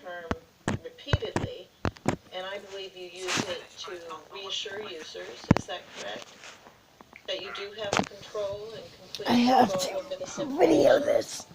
term repeatedly, and I believe you use it to reassure users. Is that correct? That you do have control and complete I have control over this to video information? this.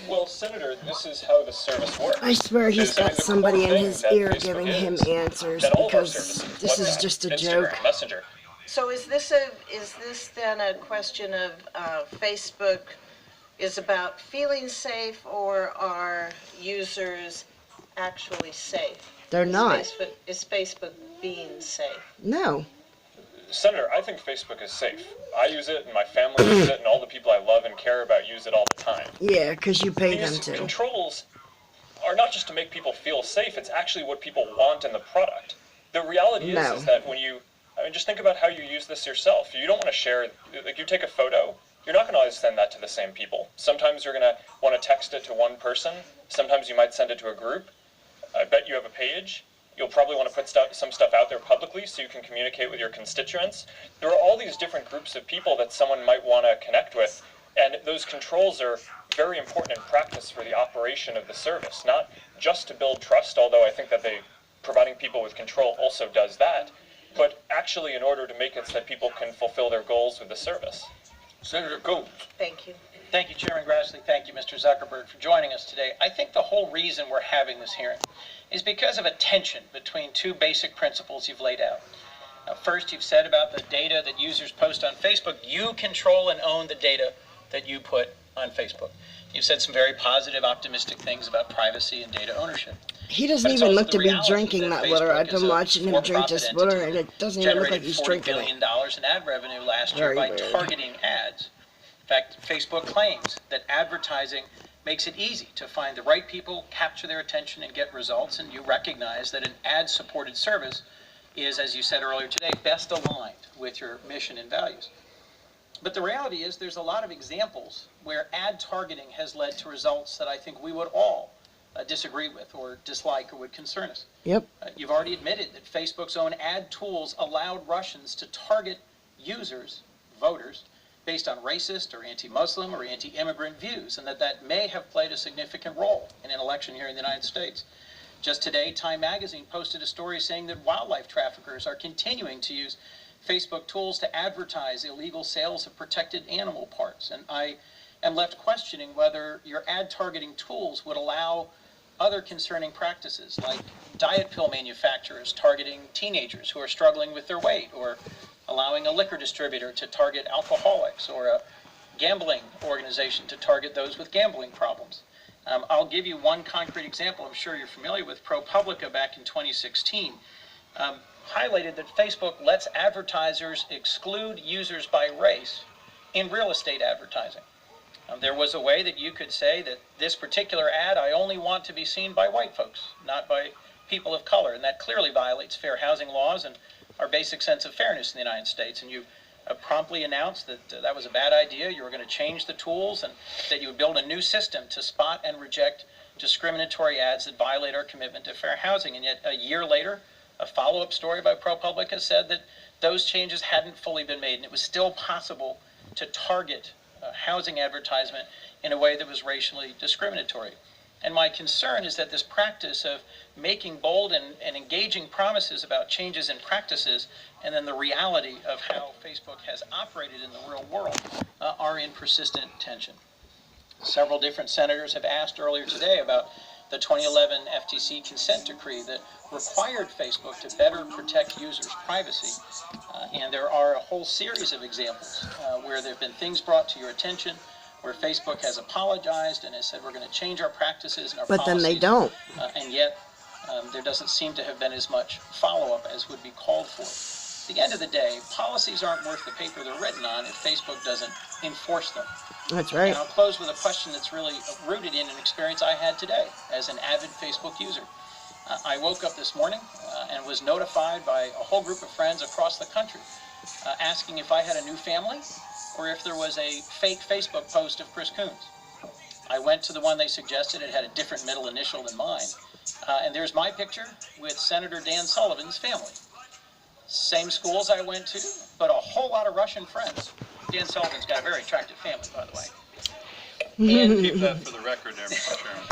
Well, Senator, this is how the service works. I swear he's got The somebody core in thing his that ear Facebook giving him is, answers that all of our because services, this is WhatsApp, just a Instagram, joke. Messenger. So is this then a question of Facebook is about feeling safe, or are users actually safe? They're not. Is Facebook being safe? No. Senator, I think Facebook is safe. I use it, and my family uses it, and all the people I love and care about use it all the time. Yeah, because you pay them These to. controls are not just to make people feel safe, it's actually what people want in the product. The reality is that when you, just think about how you use this yourself. You don't want to share, like you take a photo, you're not going to always send that to the same people. Sometimes you're going to want to text it to one person. Sometimes you might send it to a group. I bet you have a page. You'll probably want to put some stuff out there publicly so you can communicate with your constituents. There are all these different groups of people that someone might want to connect with, and those controls are very important in practice for the operation of the service, not just to build trust, although I think that providing people with control also does that, but actually in order to make it so that people can fulfill their goals with the service. Senator Gould. Thank you. Thank you, Chairman Grassley. Thank you, Mr. Zuckerberg, for joining us today. I think the whole reason we're having this hearing is because of a tension between two basic principles you've laid out. First, you've said about the data that users post on Facebook, you control and own the data that you put on Facebook. You've said some very positive, optimistic things about privacy and data ownership. He doesn't even look to be drinking that water. I've been watching him drink this water, and it doesn't even look like he's drinking it. Generated $40 billion in ad revenue last year by targeting ads. In fact, Facebook claims that advertising makes it easy to find the right people, capture their attention, and get results, and you recognize that an ad-supported service is, as you said earlier today, best aligned with your mission and values. But the reality is there's a lot of examples where ad targeting has led to results that I think we would all disagree with or dislike or would concern us. Yep. You've already admitted that Facebook's own ad tools allowed Russians to target users, voters, based on racist or anti-Muslim or anti-immigrant views, and that may have played a significant role in an election here in the United States. Just today, Time magazine posted a story saying that wildlife traffickers are continuing to use Facebook tools to advertise illegal sales of protected animal parts. And I am left questioning whether your ad targeting tools would allow other concerning practices, like diet pill manufacturers targeting teenagers who are struggling with their weight, or allowing a liquor distributor to target alcoholics, or a gambling organization to target those with gambling problems. I'll give you one concrete example I'm sure you're familiar with. ProPublica back in 2016 highlighted that Facebook lets advertisers exclude users by race in real estate advertising. There was a way that you could say that this particular ad, I only want to be seen by white folks, not by people of color, and that clearly violates fair housing laws and our basic sense of fairness in the United States. And you promptly announced that that was a bad idea. You were going to change the tools, and that you would build a new system to spot and reject discriminatory ads that violate our commitment to fair housing. And yet a year later, a follow-up story by ProPublica said that those changes hadn't fully been made, and it was still possible to target housing advertisement in a way that was racially discriminatory. And my concern is that this practice of making bold and engaging promises about changes in practices, and then the reality of how Facebook has operated in the real world, are in persistent tension. Several different senators have asked earlier today about the 2011 FTC consent decree that required Facebook to better protect users' privacy. And there are a whole series of examples where there have been things brought to your attention where Facebook has apologized and has said we're going to change our practices and our policies. But then they don't. And yet there doesn't seem to have been as much follow-up as would be called for. At the end of the day, policies aren't worth the paper they're written on if Facebook doesn't enforce them. That's right. And I'll close with a question that's really rooted in an experience I had today as an avid Facebook user. I woke up this morning and was notified by a whole group of friends across the country asking if I had a new family or if there was a fake Facebook post of Chris Coons. I went to the one they suggested. It had a different middle initial than mine. And there's my picture with Senator Dan Sullivan's family. Same schools I went to, but a whole lot of Russian friends. Dan Sullivan's got a very attractive family, by the way. Keep that for the record there, Mr. Chairman.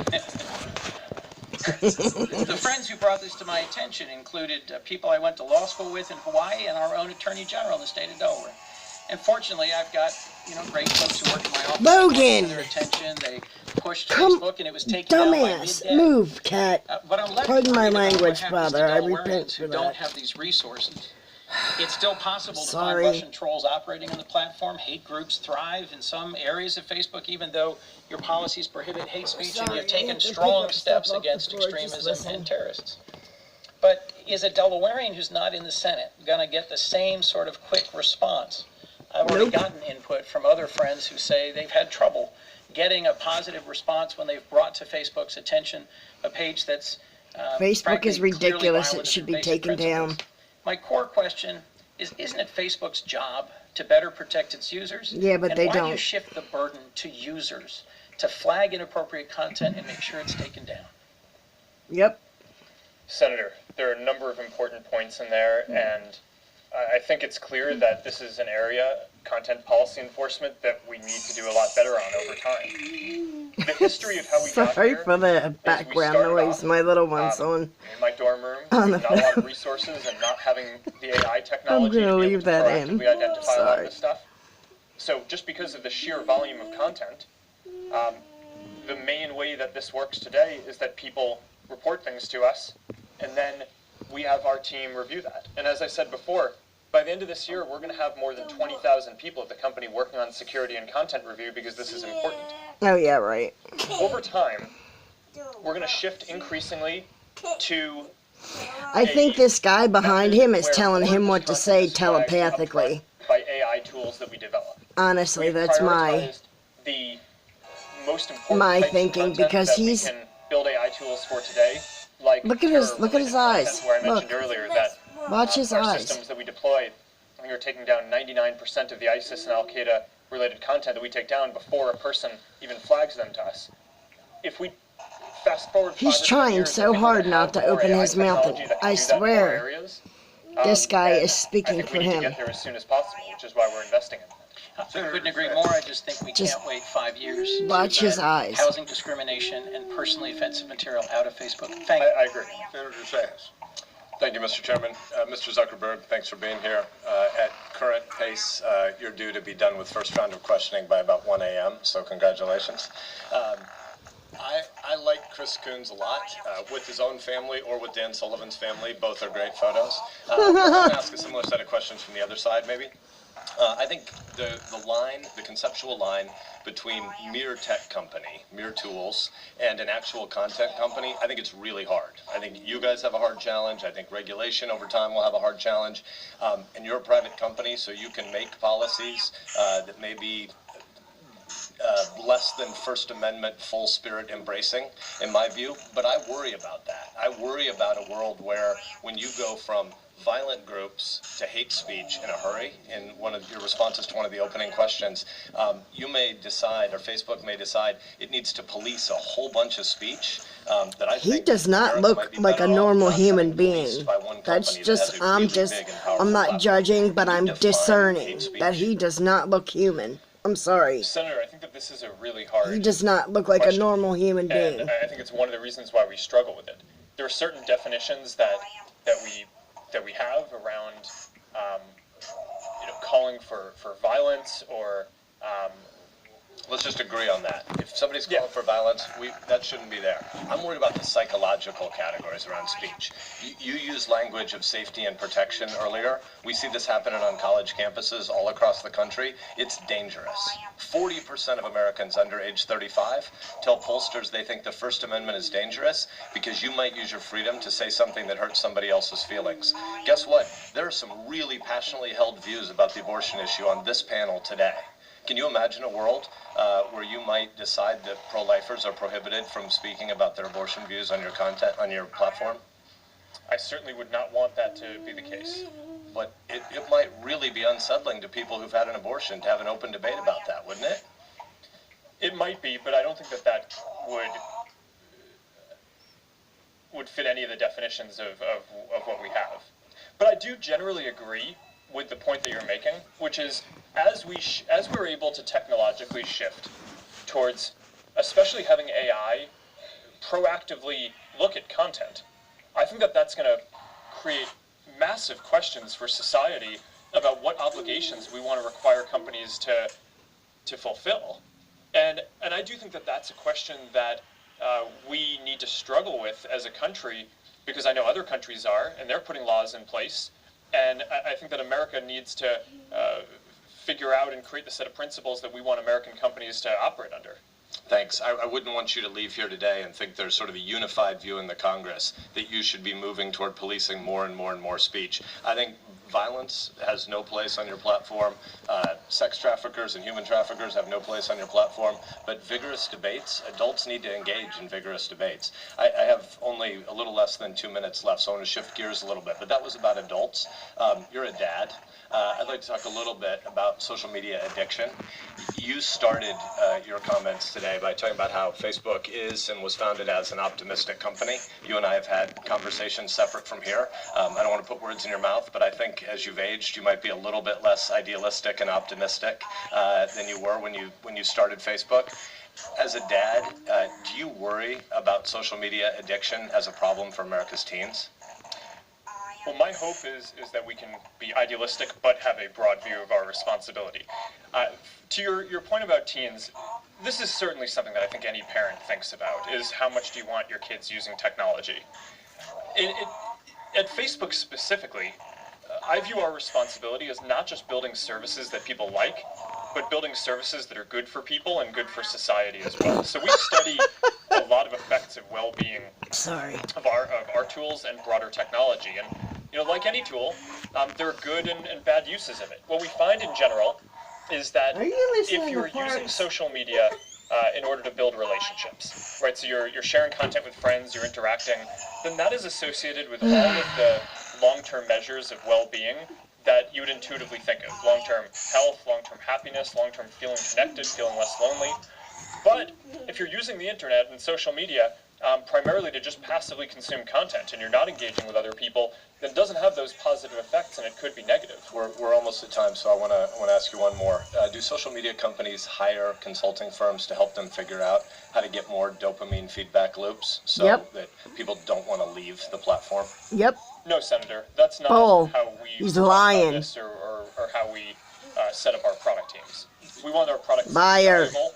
The friends who brought this to my attention included people I went to law school with in Hawaii and our own Attorney General in the state of Delaware. And fortunately, I've got, great folks who work in my office. Logan! To their attention. They pushed Come, Facebook and it was taken down by dumbass, midday. move, cat. But I'm left Pardon my wondering about language, what happens to brother. I Delawareans repent who for don't that. have these resources. It's still possible to Sorry. find Russian trolls operating on the platform. Hate groups thrive in some areas of Facebook, even though your policies prohibit hate speech and you've taken strong steps against extremism and terrorists. But is a Delawarean who's not in the Senate going to get the same sort of quick response? I've already gotten input from other friends who say they've had trouble getting a positive response when they've brought to Facebook's attention a page that's Facebook frankly, is ridiculous. clearly It should violative be of basic taken down. principles. My core question is, isn't it Facebook's job to better protect its users? Yeah, but and they why do you don't. shift the burden to users to flag inappropriate content and make sure it's taken down? Yep. Senator, there are a number of important points in there, and I think it's clear that this is an area, content policy enforcement, that we need to do a lot better on over time. The history of how we got Sorry here for the is we background started noise. off, My little one's on. in my dorm room, On with the not a lot of resources and not having the AI technology gonna to be leave able to that in. proactively identify a lot of Sorry. this stuff. So just because of the sheer volume of content, the main way that this works today is that people report things to us, and then we have our team review that. And as I said before, by the end of this year, we're going to have more than 20,000 people at the company working on security and content review because this is important. Oh, yeah, right. Over time, we're going to shift increasingly to I think this guy behind him is where telling more of him this what to content say is flagged telepathically. upfront by AI tools that we develop. Honestly, We've that's my... prioritized the most important my types of thinking, content because that he's- we can build AI tools for today, like Look at his terror-related eyes. content, where I mentioned Look. earlier that Watch his our eyes. systems that we deploy, we are taking down 99% of the ISIS and Al Qaeda related content that we take down before a person even flags them to us. If we fast forward, He's 5 or 10 trying years, so I think we're hard gonna not have to more open AI his mouth. technology that can I do that in more swear. areas. This guy And is speaking I think for we need him. to get there as soon as possible, which is why we're investing in it. I couldn't agree more. I just think we Just can't wait 5 years to watch his get eyes. housing discrimination and personally offensive material out of Facebook. Thank you. I agree. Senator Sayers. Thank you, Mr. Chairman. Mr. Zuckerberg, thanks for being here. At current pace, you're due to be done with first round of questioning by about 1 a.m., so congratulations. I like Chris Coons a lot, with his own family or with Dan Sullivan's family. Both are great photos. I'm going to ask a similar set of questions from the other side, maybe. I think the conceptual line between mere tech company, mere tools, and an actual content company, I think it's really hard. I think you guys have a hard challenge. I think regulation over time will have a hard challenge. And you're a private company, so you can make policies that may be less than First Amendment full spirit embracing, in my view. But I worry about that. I worry about a world where when you go from violent groups to hate speech in a hurry, in one of your responses to one of the opening questions, you may decide, or Facebook may decide, it needs to police a whole bunch of speech that I He think does not America look might be like a better off normal not human having policed being. by one That's company that just, has a really big and powerful I'm not platform judging, but to I'm define discerning hate speech. that he does not look human. I'm sorry. Senator, I think that this is a really hard He does not look like a question. normal human being. And I think it's one of the reasons why we struggle with it. There are certain definitions that we have around calling for violence or Let's just agree on that. If somebody's calling for violence, that shouldn't be there. I'm worried about the psychological categories around speech. You used language of safety and protection earlier. We see this happening on college campuses all across the country. It's dangerous. 40% of Americans under age 35 tell pollsters they think the First Amendment is dangerous because you might use your freedom to say something that hurts somebody else's feelings. Guess what? There are some really passionately held views about the abortion issue on this panel today. Can you imagine a world where you might decide that pro-lifers are prohibited from speaking about their abortion views on your content, on your platform? I certainly would not want that to be the case. But it might really be unsettling to people who've had an abortion to have an open debate about that, wouldn't it? It might be, but I don't think that would fit any of the definitions of what we have. But I do generally agree with the point that you're making, which is as we're able to technologically shift towards, especially having AI proactively look at content. I think that that's going to create massive questions for society about what obligations we want to require companies to fulfill. And I do think that that's a question that we need to struggle with as a country, because I know other countries are, and they're putting laws in place. And I think that America needs to figure out and create the set of principles that we want American companies to operate under. Thanks. I wouldn't want you to leave here today and think there's sort of a unified view in the Congress that you should be moving toward policing more and more and more speech. I think violence has no place on your platform. Sex traffickers and human traffickers have no place on your platform. But vigorous debates, adults need to engage in vigorous debates. I have only a little less than 2 minutes left, so I want to shift gears a little bit. But that was about adults. You're a dad. I'd like to talk a little bit about social media addiction. You started your comments today by talking about how Facebook is and was founded as an optimistic company. You and I have had conversations separate from here. I don't want to put words in your mouth, but I think as you've aged, you might be a little bit less idealistic and optimistic than you were when you started Facebook. As a dad, do you worry about social media addiction as a problem for America's teens? Well, my hope is that we can be idealistic but have a broad view of our responsibility. To your point about teens, this is certainly something that I think any parent thinks about, is how much do you want your kids using technology? At Facebook specifically, I view our responsibility as not just building services that people like, but building services that are good for people and good for society as well. So we study a lot of effects of well-being of our tools and broader technology. And like any tool, there are good and bad uses of it. What we find in general is that if you're using social media in order to build relationships, right? So you're sharing content with friends, you're interacting, then that is associated with all of the long-term measures of well-being that you would intuitively think of. Long-term health, long-term happiness, long-term feeling connected, feeling less lonely. But if you're using the internet and social media primarily to just passively consume content and you're not engaging with other people, then it doesn't have those positive effects and it could be negative. We're almost at time, so I want to ask you one more. Do social media companies hire consulting firms to help them figure out how to get more dopamine feedback loops so that people don't want to leave the platform? Yep. No, Senator, that's not how we He's lying. This or how we set up our product teams. We want our products to be valuable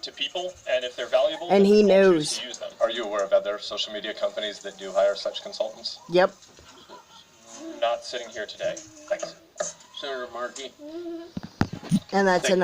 to people, and if they're valuable, and he knows. Choose to use them. Are you aware of other social media companies that do hire such consultants? Yep. Not sitting here today. Thanks. Senator Markey. And that's enough.